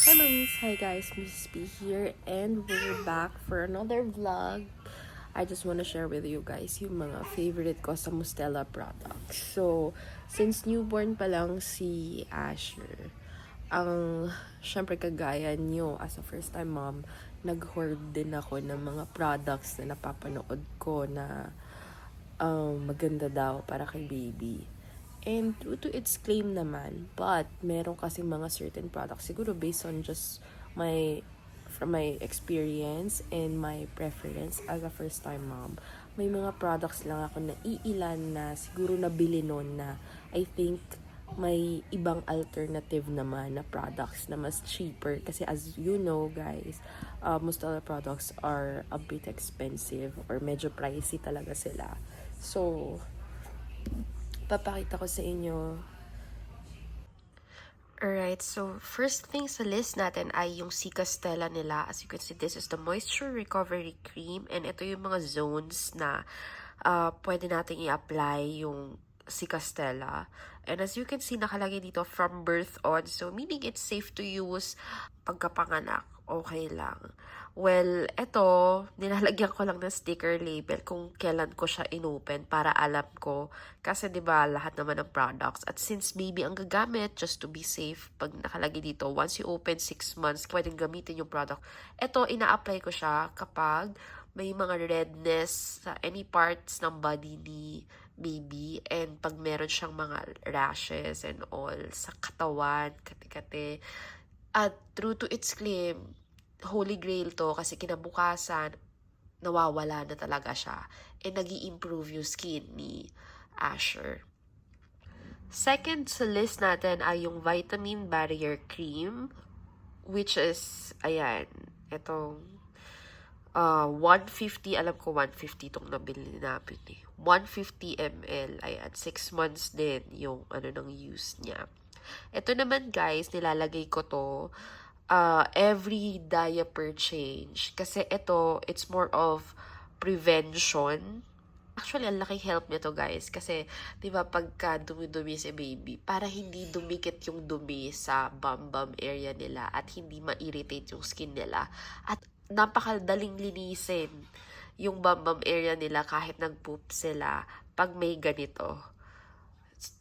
Hi mommies, hi guys, Mrs. P here and we're back for another vlog. I just want to share with you guys yung mga favorite ko sa Mustela products. So, since newborn pa lang si Asher, syempre kagaya nyo as a first time mom, nag-hoard din ako ng mga products na napapanood ko na maganda daw para kay baby. And true to its claim naman, but meron kasi mga certain products, siguro based on just from my experience and my preference as a first time mom, may mga products lang ako na iilan na siguro nabili noon na I think may ibang alternative naman na products na mas cheaper. Kasi as you know guys, most of the products are a bit expensive or medyo pricey talaga sila. So, papakita ko sa inyo. Alright, so first thing sa list natin ay yung Cicastella nila. As you can see, this is the Moisture Recovery Cream. And ito yung mga zones na pwede natin i-apply yung Cicastella. And as you can see, nakalagay dito from birth on. So meaning it's safe to use pagkapanganak. Okay lang. Well, ito, nilalagyan ko lang ng sticker label kung kailan ko siya inopen para alam ko. Kasi 'di ba lahat naman ng products. At since baby ang gagamit, just to be safe, pag nakalagay dito, once you open 6 months, pwedeng gamitin yung product. Ito, ina-apply ko siya kapag may mga redness sa any parts ng body ni baby and pag meron siyang mga rashes and all sa katawan, kate-kate. At true to its claim, holy grail to kasi kinabukasan, nawawala na talaga siya. And nag-i-improve yung skin ni Asher. Second sa list natin ay yung Vitamin Barrier Cream, which is, ayan, itong 150, alam ko 150 itong nabili namin eh. 150 ml, ayan, 6 months din yung ng use niya. Ito naman guys, nilalagay ko to every diaper change. Kasi ito, it's more of prevention. Actually, ang laking help nito guys. Kasi, di ba, pagka dumi-dumi si baby, para hindi dumikit yung dumi sa bum-bum area nila at hindi ma-irritate yung skin nila. At napakadaling linisin yung bum-bum area nila kahit nag-poop sila pag may ganito.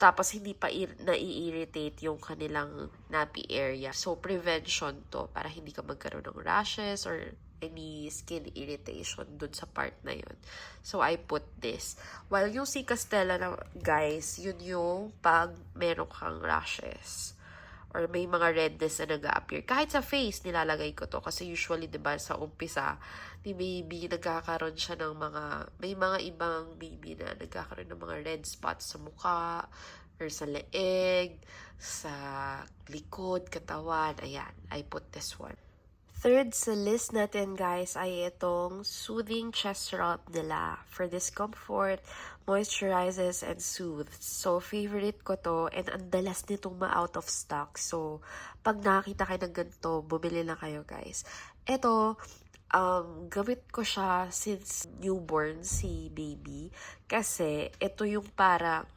Tapos hindi pa nai-irritate yung kanilang nappy area. So, prevention to para hindi ka magkaroon ng rashes or any skin irritation dun sa part na yun. So, I put this. While yung Cicastella na, guys, yun yung pag meron kang rashes or may mga redness na nag-a-appear. Kahit sa face, nilalagay ko to. Kasi usually, di ba, sa umpisa, ni baby, nagkakaroon siya ng may mga ibang baby na nagkakaroon ng mga red spots sa mukha, or sa leeg, sa likod, katawan. Ayan, I put this one. Third sa list natin guys ay itong Soothing Chest Rub nila for discomfort, moisturizes, and soothes. So, favorite ko to and ang dalas nitong ma-out of stock. So, pag nakakita kayo ng ganito, bumili lang kayo guys. Ito, gamit ko siya since newborn si baby kasi ito yung parang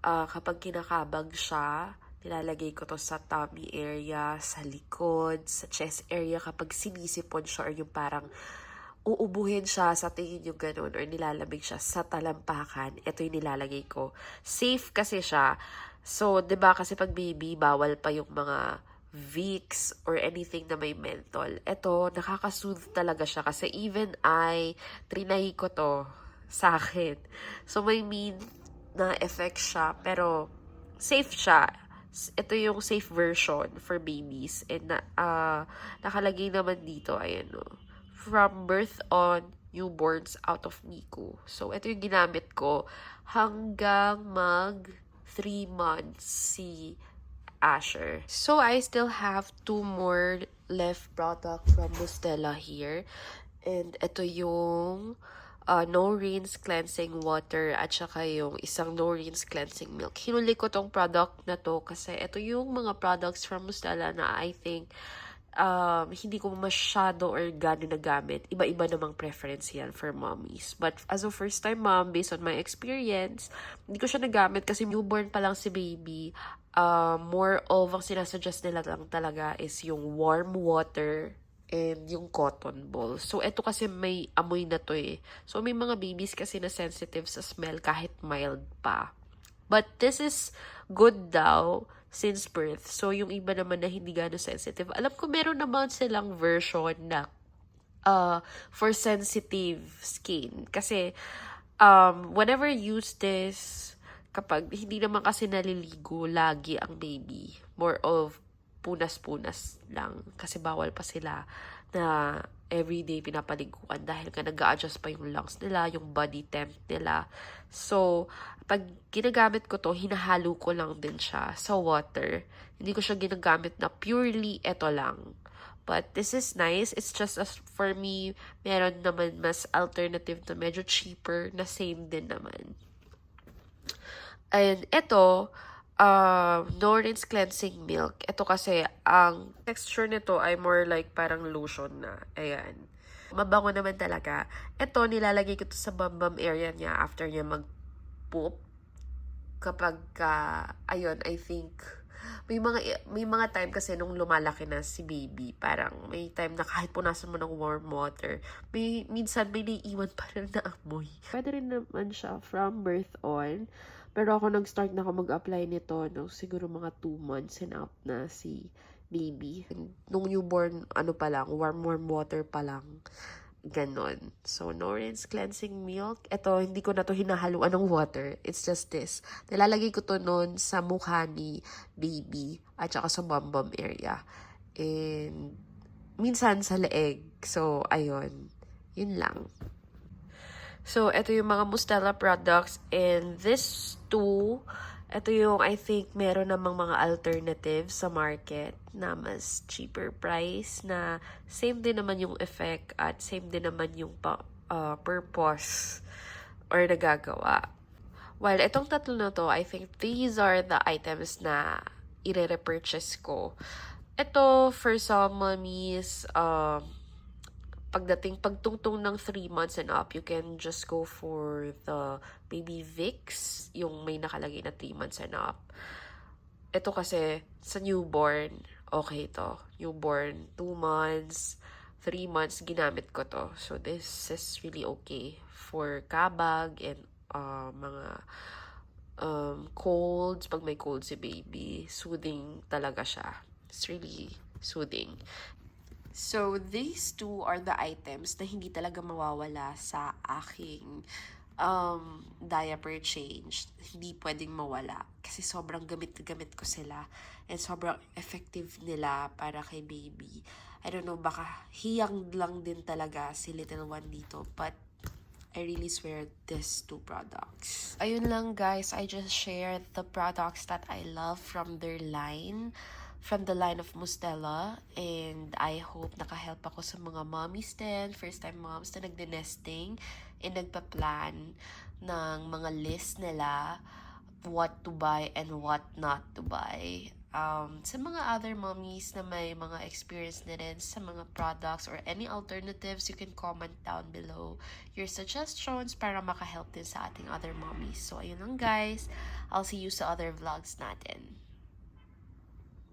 kapag kinakabag siya, nilalagay ko to sa tummy area, sa likod, sa chest area kapag sinisipon siya or yung parang uubuhin siya sa tingin yung ganun or nilalamig siya sa talampakan. Ito yung nilalagay ko. Safe kasi siya. So, 'di ba kasi pag baby, bawal pa yung mga Vicks or anything na may menthol. Ito, nakaka-soothe talaga siya kasi even trinay ko to sa akin. So, may mean na effect siya pero safe siya. Ito yung safe version for babies. And nakalagay naman dito, ayan o. From birth on, newborns out of NICU. So, ito yung ginamit ko hanggang 3 months si Asher. So, I still have 2 more left product from Mustela here. And ito yung no rinse cleansing water at saka yung isang no rinse cleansing milk. Hinuli ko tong product na to kasi ito yung mga products from Mustela na I think hindi ko masyado or gano'n nagamit. Iba-iba namang preference yan for mommies. But as a first-time mom, based on my experience, hindi ko siya nagamit kasi newborn pa lang si baby. More of ang sinasuggest nila lang talaga is yung warm water and yung cotton ball. So, eto kasi may amoy na to eh. So, may mga babies kasi na sensitive sa smell kahit mild pa. But this is good daw since birth. So, yung iba naman na hindi gano'n sensitive. Alam ko meron naman silang version na for sensitive skin. Kasi, whenever you use this, kapag hindi naman kasi naliligo lagi ang baby, more of punas-punas lang. Kasi bawal pa sila na everyday pinapaliguan dahil nga nag-a-adjust pa yung lungs nila, yung body temp nila. So, pag ginagamit ko to, hinahalo ko lang din siya sa water. Hindi ko siya ginagamit na purely eto lang. But this is nice. It's just as for me, meron naman mas alternative na medyo cheaper na same din naman. And ito, Norin's Cleansing Milk. Ito kasi, ang texture nito ay more like parang lotion na. Ayan. Mabango naman talaga. Ito, nilalagay ko to sa bum area niya after niya mag-poop. Kapag, ayun, I think, may mga time kasi nung lumalaki na si baby, parang may time na kahit punasan mo ng warm water, minsan may naiiwan pa rin na amoy. Pwede rin naman siya from birth on. Pero ako nag-start na ako mag-apply nito, no, siguro mga 2 months and up na si baby. Nung newborn, pa lang, warm water pa lang. Ganon. So, Norin's Cleansing Milk. Ito, hindi ko na to hinahaluan ng water. It's just this. Nilalagay ko to nun sa mukha ni baby at saka sa bum area. And, minsan sa leeg. So, ayun. Yun lang. So, ito yung mga Mustela products. And this two, ito yung I think meron namang mga alternatives sa market na mas cheaper price na same din naman yung effect at same din naman yung purpose or nagagawa. While itong tatlo na to, I think these are the items na ire-repurchase ko. Ito, for some mommies, pagtungtong ng 3 months and up, you can just go for the Baby Vicks, yung may nakalagay na 3 months and up. Ito kasi, sa newborn, okay to. Newborn, 2 months, 3 months, ginamit ko to. So, this is really okay for kabag and mga colds. Pag may cold si baby, soothing talaga siya. It's really soothing. So, these two are the items na hindi talaga mawawala sa aking diaper change. Hindi pwedeng mawala. Kasi sobrang gamit ko sila. And sobrang effective nila para kay baby. I don't know, baka hiyang lang din talaga si little one dito. But, I really swear these two products. Ayun lang guys, I just shared the products that I love from their line. From the line of Mustela, and I hope nakahelp ako sa mga mommies din, first-time moms na nagde-nesting and nagpa-plan ng mga list nila, what to buy and what not to buy. Sa mga other mommies na may mga experience na rin sa mga products or any alternatives, you can comment down below your suggestions para makahelp din sa ating other mommies. So, ayun lang guys. I'll see you sa other vlogs natin.